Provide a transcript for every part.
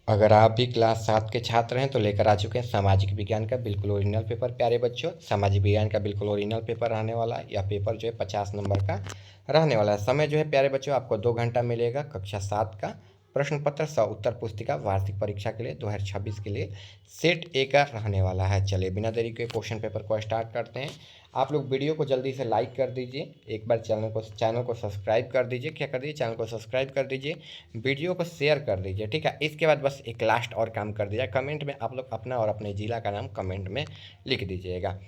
अगर आप भी क्लास 7 के छात्र हैं तो लेकर आ चुके हैं सामाजिक विज्ञान का बिल्कुल ओरिजिनल पेपर। प्यारे बच्चों, सामाजिक विज्ञान का बिल्कुल ओरिजिनल पेपर रहने वाला है। यह पेपर जो है 50 नंबर का रहने वाला है। समय जो है प्यारे बच्चों आपको 2 घंटा मिलेगा। कक्षा 7 का प्रश्न पत्र सह उत्तर पुस्तिका वार्षिक परीक्षा के लिए 2026 के लिए सेट ए का रहने वाला है। चलिए बिना देरी के क्वेश्चन पेपर को स्टार्ट करते हैं। आप लोग वीडियो को जल्दी से लाइक कर दीजिए, एक बार चैनल को सब्सक्राइब कर दीजिए। क्या कर दीजिए? चैनल को सब्सक्राइब कर दीजिए, वीडियो को शेयर कर दीजिए। ठीक है, इसके बाद बस एक लास्ट और काम कर दीजिए, कमेंट में आप लोग अपना और अपने ज़िला का नाम कमेंट में लिख दीजिएगा।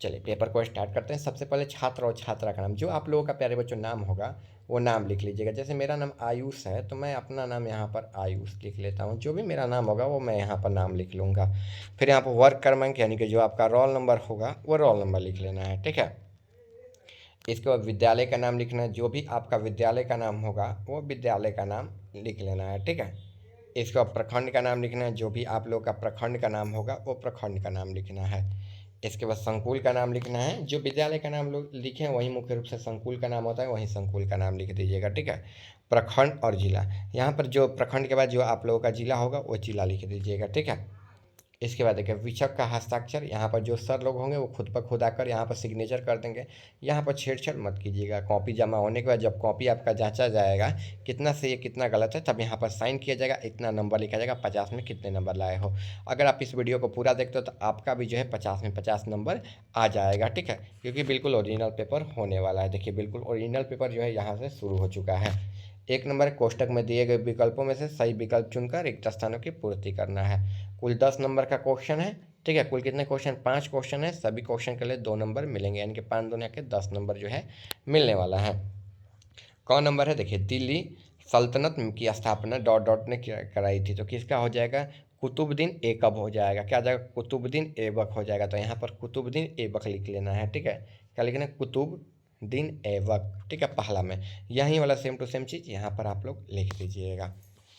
चलिए पेपर को स्टार्ट करते हैं। सबसे पहले छात्र और छात्रा का नाम, जो आप लोगों का प्यारे बच्चों नाम होगा वो नाम लिख लीजिएगा। जैसे मेरा नाम आयुष है तो मैं अपना नाम यहाँ पर आयुष लिख लेता हूँ। जो भी मेरा नाम होगा वो मैं यहाँ पर नाम लिख लूँगा। फिर यहाँ पर वर्ग क्रमांक यानी कि जो आपका रोल नंबर होगा वो रोल नंबर लिख लेना है। ठीक है, इसके बाद विद्यालय का नाम लिखना है। जो भी आपका विद्यालय का नाम होगा वो विद्यालय का नाम लिख लेना है। ठीक है, इसके बाद प्रखंड का नाम लिखना है। जो भी आप लोग का प्रखंड का नाम होगा वो प्रखंड का नाम लिखना है। इसके बाद संकुल का नाम लिखना है। जो विद्यालय का नाम लोग लिखे हैं वही मुख्य रूप से संकुल का नाम होता है, वहीं संकुल का नाम लिख दीजिएगा। ठीक है, प्रखंड और जिला, यहाँ पर जो प्रखंड के बाद जो आप लोगों का जिला होगा वो जिला लिख दीजिएगा। ठीक है, इसके बाद देखिए विचक का हस्ताक्षर, यहाँ पर जो सर लोग होंगे वो खुद ब खुद आकर यहाँ पर सिग्नेचर कर देंगे। यहाँ पर छेड़छाड़ मत कीजिएगा। कॉपी जमा होने के बाद जब कॉपी आपका जांचा जाएगा कितना सही है कितना गलत है, तब यहाँ पर साइन किया जाएगा, इतना नंबर लिखा जाएगा, 50 में कितने नंबर लाए हो। अगर आप इस वीडियो को पूरा देखते हो तो आपका भी जो है 50 में 50 नंबर आ जाएगा। ठीक है, क्योंकि बिल्कुल ओरिजिनल पेपर होने वाला है। देखिए बिल्कुल ओरिजिनल पेपर जो है यहाँ से शुरू हो चुका है। 1 नंबर कोष्टक में दिए गए विकल्पों में से सही विकल्प चुनकर रिक्त स्थानों की पूर्ति करना है। कुल 10 नंबर का क्वेश्चन है। ठीक है, कुल कितने क्वेश्चन? 5 क्वेश्चन है। सभी क्वेश्चन के लिए 2 नंबर मिलेंगे, यानी कि 5 दूनी के 10 नंबर जो है मिलने वाला है। कौन नंबर है? देखिए दिल्ली सल्तनत की स्थापना डॉट डॉट ने कराई थी, तो किसका हो जाएगा? कुतुबुद्दीन ऐबक हो जाएगा। क्या हो जाएगा? कुतुबुद्दीन ऐबक हो जाएगा। तो यहाँ पर कुतुबुद्दीन ऐबक लिख लेना है। ठीक है, क्या लिखना है? कुतुबुद्दीन ऐबक। ठीक है, पहला में यही वाला सेम टू सेम चीज़ यहाँ पर आप लोग लिख दीजिएगा।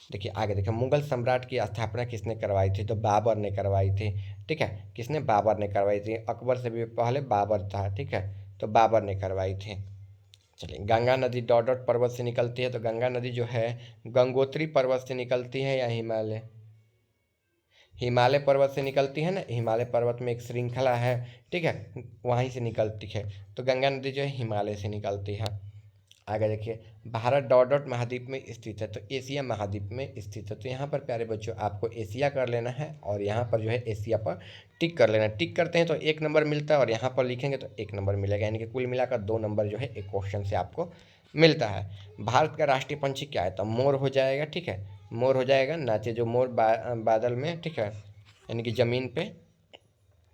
देखिए आगे देखिए, मुगल सम्राट की स्थापना किसने करवाई थी? तो बाबर ने करवाई थी। ठीक है, किसने? बाबर ने करवाई थी। अकबर से भी पहले बाबर था। ठीक है, तो बाबर ने करवाई थी। चलिए, गंगा नदी डॉट डॉट पर्वत से निकलती है, तो गंगा नदी जो है गंगोत्री पर्वत से निकलती है या हिमालय? हिमालय पर्वत से निकलती है ना। हिमालय पर्वत में एक श्रृंखला है। ठीक है, वहीं से निकलती है। तो गंगा नदी जो है हिमालय से निकलती है। आगे देखिए, भारत डॉट डॉट महाद्वीप में स्थित है, तो एशिया महाद्वीप में स्थित है। तो यहाँ पर प्यारे बच्चों आपको एशिया कर लेना है और यहाँ पर जो है एशिया पर टिक कर लेना है। टिक करते हैं तो 1 नंबर मिलता है और यहाँ पर लिखेंगे तो 1 नंबर मिलेगा, यानी कि कुल मिलाकर 2 नंबर जो है एक क्वेश्चन से आपको मिलता है। भारत का राष्ट्रीय पंछी क्या है? तो मोर हो जाएगा। ठीक है, मोर हो जाएगा। नाचे जो मोर बादल में। ठीक है, यानी कि ज़मीन पे।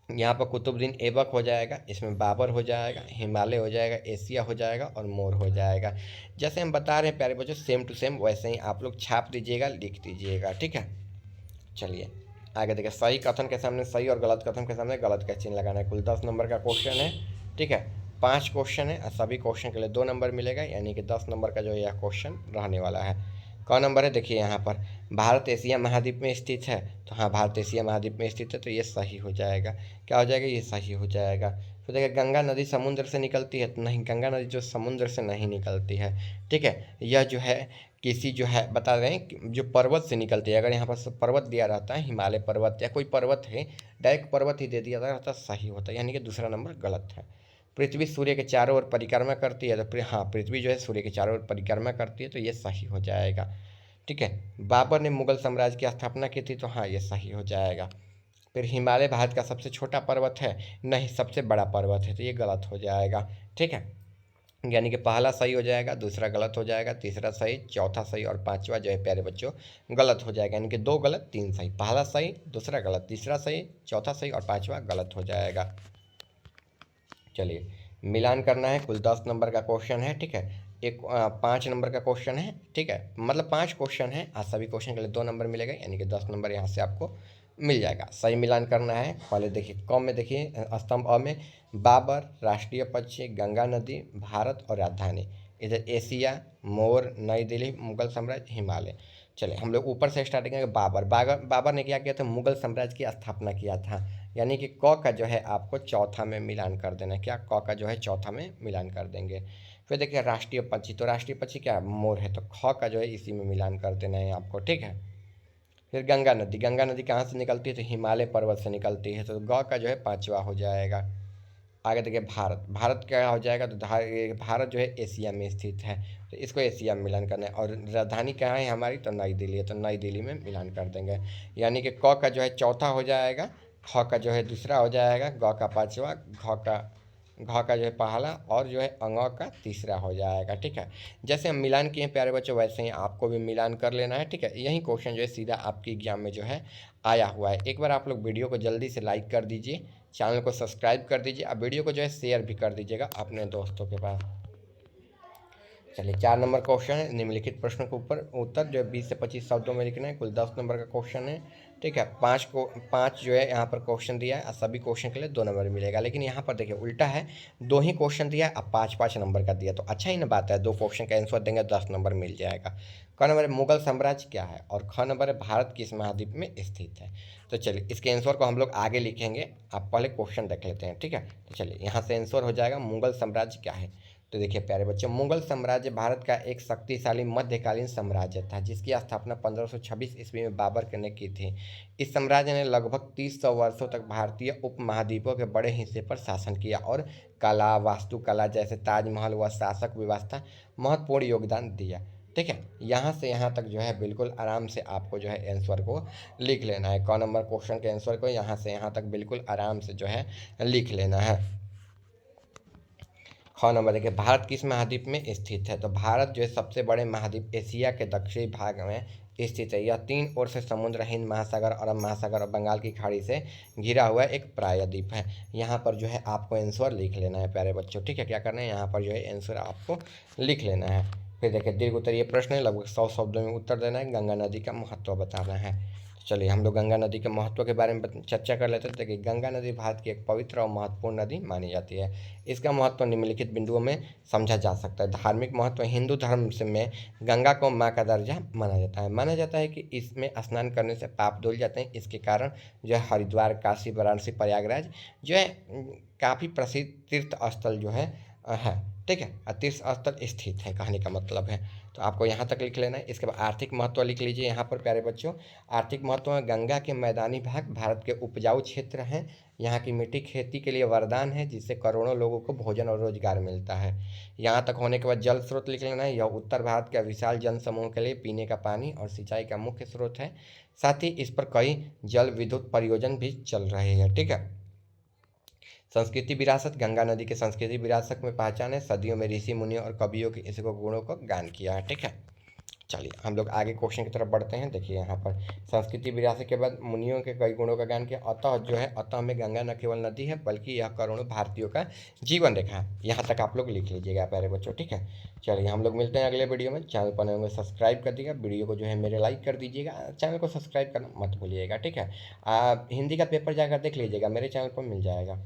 यहाँ पर कुतुबुद्दीन ऐबक हो जाएगा, इसमें बाबर हो जाएगा, हिमालय हो जाएगा, एशिया हो जाएगा और मोर हो जाएगा। जैसे हम बता रहे हैं प्यारे बच्चों, सेम टू सेम वैसे ही आप लोग छाप दीजिएगा, लिख दीजिएगा। ठीक है, चलिए आगे देखिए, सही कथन के सामने सही और गलत कथन के सामने गलत का चिन्ह लगाना है। कुल 10 नंबर का क्वेश्चन है। ठीक है, 5 क्वेश्चन है और सभी क्वेश्चन के लिए 2 नंबर मिलेगा, यानी कि 10 नंबर का जो यह क्वेश्चन रहने वाला है। कौन नंबर है? देखिए यहाँ पर भारत एशिया महाद्वीप में स्थित है, तो हाँ भारत एशिया महाद्वीप में स्थित है, तो ये सही हो जाएगा। क्या हो जाएगा? ये सही हो जाएगा। फिर देखिए, गंगा नदी समुद्र से निकलती है, तो नहीं, गंगा नदी जो समुद्र से नहीं निकलती है। ठीक है, यह जो है किसी जो है बता रहे हैं कि जो पर्वत से निकलती है। अगर यहाँ पर पर्वत दिया रहता है, हिमालय पर्वत या कोई पर्वत है, डायरेक्ट पर्वत ही दे दिया रहता, सही होता है, यानी कि दूसरा नंबर गलत है। पृथ्वी सूर्य के चारों ओर परिक्रमा करती है, तो हाँ पृथ्वी जो है सूर्य के चारों ओर परिक्रमा करती है, तो ये सही हो जाएगा। ठीक है, बाबर ने मुगल साम्राज्य की स्थापना की थी, तो हाँ ये सही हो जाएगा। फिर हिमालय भारत का सबसे छोटा पर्वत है, नहीं सबसे बड़ा पर्वत है, तो ये गलत हो जाएगा। ठीक है, यानी कि पहला सही हो जाएगा, दूसरा गलत हो जाएगा, तीसरा सही, चौथा सही और पांचवा जो है प्यारे बच्चों गलत हो जाएगा, यानी कि 2 गलत 3 सही। पहला सही, दूसरा गलत, तीसरा सही, चौथा सही और पांचवा गलत हो जाएगा। चलिए मिलान करना है। कुल 10 नंबर का क्वेश्चन है। ठीक है, 5 नंबर का क्वेश्चन है। ठीक है, मतलब 5 क्वेश्चन है और सभी क्वेश्चन के लिए 2 नंबर मिलेगा, यानी कि 10 नंबर यहाँ से आपको मिल जाएगा। सही मिलान करना है। पहले देखिए क में, देखिए स्तंभ अ में बाबर, राष्ट्रीय पक्षी, गंगा नदी, भारत और राजधानी। इधर एशिया, मोर, नई दिल्ली, मुगल साम्राज्य, हिमालय। चलिए हम लोग ऊपर से स्टार्टिंग करेंगे। बाबर बाबर बाबर ने क्या किया था? मुगल साम्राज्य की स्थापना किया था, यानी कि क का जो है आपको चौथा में मिलान कर देना है। क्या? क का जो है चौथा में मिलान कर देंगे। फिर देखिए राष्ट्रीय पक्षी, तो राष्ट्रीय पक्षी क्या है? मोर है, तो ख का जो है इसी में मिलान कर देना है आपको। ठीक है, फिर गंगा नदी कहाँ से निकलती है, तो हिमालय पर्वत से निकलती है, तो ग का जो है पाँचवा हो जाएगा। आगे देखिए भारत, भारत क्या हो जाएगा, तो भारत जो है एशिया में स्थित है, तो इसको एशिया में मिलान करना है। और राजधानी कहाँ है हमारी, तो नई दिल्ली है, तो नई दिल्ली में मिलान कर देंगे। यानी कि क का जो है चौथा हो जाएगा, ख का जो है दूसरा हो जाएगा, ग का पाँचवा, घ का जो है पहला, और जो है अंग का तीसरा हो जाएगा। ठीक है, जैसे हम मिलान किए हैं प्यारे बच्चों, वैसे ही आपको भी मिलान कर लेना है। ठीक है, यही क्वेश्चन जो है सीधा आपके एग्जाम में जो है आया हुआ है। एक बार आप लोग वीडियो को जल्दी से लाइक कर दीजिए, चैनल को सब्सक्राइब कर दीजिए, अब वीडियो को जो है शेयर भी कर दीजिएगा अपने दोस्तों के पास। चलिए 4 नंबर क्वेश्चन है, निम्नलिखित प्रश्न के ऊपर उत्तर जो है 20 से 25 शब्दों में लिखना है। कुल 10 नंबर का क्वेश्चन है। ठीक है, पाँच जो है यहाँ पर क्वेश्चन दिया है और सभी क्वेश्चन के लिए 2 नंबर मिलेगा। लेकिन यहाँ पर देखिए उल्टा है, 2 ही क्वेश्चन दिया है, अब 5-5 नंबर का दिया, तो अच्छा ही ना बात है, 2 क्वेश्चन का आंसर देंगे 10 नंबर मिल जाएगा। क नंबर है मुगल साम्राज्य क्या है, और ख नंबर है भारत किस महाद्वीप में स्थित है। तो चलिए इसके आंसर को हम लोग आगे लिखेंगे, आप पहले क्वेश्चन देख लेते हैं। ठीक है, तो चलिए यहाँ से आंसर हो जाएगा मुगल साम्राज्य क्या है। तो देखिए प्यारे बच्चों, मुगल साम्राज्य भारत का एक शक्तिशाली मध्यकालीन साम्राज्य था, जिसकी स्थापना 1526 ईस्वी में बाबर ने की थी। इस साम्राज्य ने लगभग 300 वर्षों तक भारतीय उपमहाद्वीपों के बड़े हिस्से पर शासन किया और कला, वास्तुकला जैसे ताजमहल व शासक व्यवस्था महत्वपूर्ण योगदान दिया। ठीक है, यहाँ से यहाँ तक जो है बिल्कुल आराम से आपको जो है आंसर को लिख लेना है। क नंबर क्वेश्चन के आंसर को यहाँ से यहाँ तक बिल्कुल आराम से जो है लिख लेना है। ख नंबर देखिए, भारत किस महाद्वीप में स्थित है, तो भारत जो है सबसे बड़े महाद्वीप एशिया के दक्षिणी भाग में स्थित है। यह 3 ओर से समुद्र, हिंद महासागर, अरब महासागर और बंगाल की खाड़ी से घिरा हुआ एक प्रायद्वीप है। यहाँ पर जो है आपको आंसर लिख लेना है प्यारे बच्चों। ठीक है, क्या करना है, यहाँ पर जो है आंसर आपको लिख लेना है। फिर देखिए दीर्घ उत्तरीय प्रश्न है, लगभग 100 शब्दों में उत्तर देना है। गंगा नदी का महत्व बताना है। चलिए हम लोग गंगा नदी के महत्व के बारे में चर्चा कर लेते हैं। देखिए गंगा नदी भारत की एक पवित्र और महत्वपूर्ण नदी मानी जाती है। इसका महत्व निम्नलिखित बिंदुओं में समझा जा सकता है। धार्मिक महत्व, हिंदू धर्म से में गंगा को माँ का दर्जा माना जाता है। माना जाता है कि इसमें स्नान करने से पाप धुल जाते हैं। इसके कारण जो है हरिद्वार, काशी, वाराणसी, प्रयागराज जो है काफ़ी प्रसिद्ध तीर्थ स्थल जो है। ठीक है, तीर्थ स्थल स्थित है, कहने का मतलब है। तो आपको यहाँ तक लिख लेना है। इसके बाद आर्थिक महत्व लिख लीजिए यहाँ पर प्यारे बच्चों। आर्थिक महत्व में गंगा के मैदानी भाग भारत के उपजाऊ क्षेत्र हैं। यहाँ की मिट्टी खेती के लिए वरदान है, जिससे करोड़ों लोगों को भोजन और रोजगार मिलता है। यहाँ तक होने के बाद जल स्रोत लिख लेना है। यह उत्तर भारत के विशाल जन समूह के लिए पीने का पानी और सिंचाई का मुख्य स्रोत है। साथ ही इस पर कई जल विद्युत परियोजना भी चल रहे हैं। ठीक है, संस्कृति विरासत, गंगा नदी के संस्कृति विरासत में पहचान है। सदियों में ऋषि मुनियों और कवियों के इसको गुणों को गान किया है। ठीक है, चलिए हम लोग आगे क्वेश्चन की तरफ बढ़ते हैं। देखिए यहाँ पर संस्कृति विरासत के बाद मुनियों के कई गुणों का गान किया। अतः जो है, अतः में गंगा न केवल नदी है बल्कि यह करोड़ों भारतीयों का जीवन रेखा है। यहाँ तक आप लोग लिख लीजिएगा प्यारे बच्चों। ठीक है, चलिए हम लोग मिलते हैं अगले वीडियो में। चैनल पर नए होंगे सब्सक्राइब कर दीजिएगा, वीडियो को जो है मेरे लाइक कर दीजिएगा, चैनल को सब्सक्राइब करना मत भूलिएगा। ठीक है, हिंदी का पेपर जाकर देख लीजिएगा, मेरे चैनल पर मिल जाएगा।